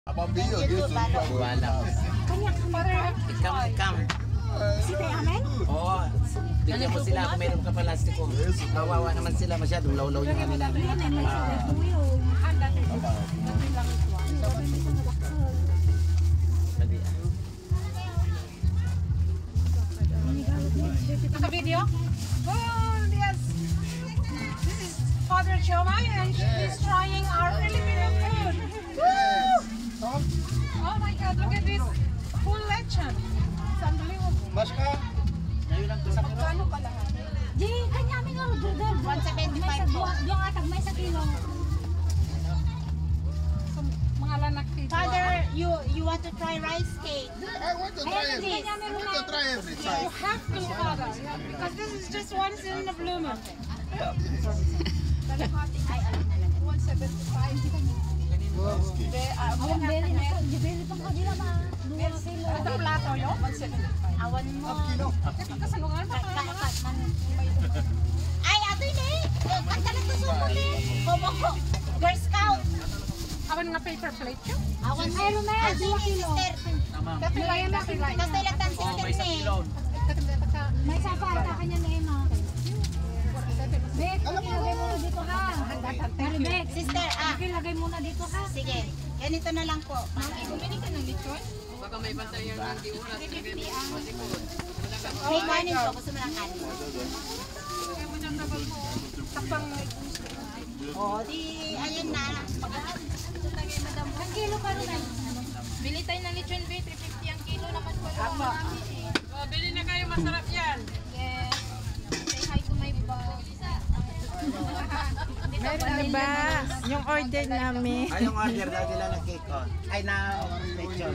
Pambilyo, Diyos. Wala. Kanya kamera. Ikam. Si Tay Amen? Oo. Bigyan mo sila kung mayroon ka palastiko. Kawawa naman sila masyadong lawlaw yung kanila. Yan ay may sulat mo yun. Naka-video? Oh, yes. This is Father Chomay and she's trying our Filipino food. Woo! Oh my God, look at this full lechon. It's unbelievable. Mas ka? Magkano pala? Di, kanya may nga order. 175 po. Yung atag may sa kilo. So, mga lanak people. Father, you want to try rice cake? I want to try it. I want to try everything. You have to, Father. Because this is just once in a blue moon. Ay, alam na lang. 175. Awang beli na ito. Di beli pang kabila ba? 2 kilo. Ito plato yun? 175. Awan mo. Kasalungan pa ka. Ay, ato yun eh. Ang talag ko sumuli. Kumoko. Girl Scout. Awan nga paper plate yun? Awan mo. Ay, Romel, Ato 2 yun, kilo. sister. Kapilay na kapilay. Kasi ilang sister ni. May sapata kanya na Emma. Bek, ilagay mo na dito ha. Maribek, Sister, ilagay mo na dito ha. sige. Ganito na lang po. Bumili ka ng lechon? May kanin po. Gusto mo ng kanin. Kapang O, di, ayun na. Ang kilo pa rin. Bili tayo ng lechon B, 350 ang kilo naman po. Apa. Bili na kayo, masarap yan. Yes. Say hi to my boss. Ano ba? Yung order namin. Ay, yung order daw nila ng cake on. Ay, na lechon.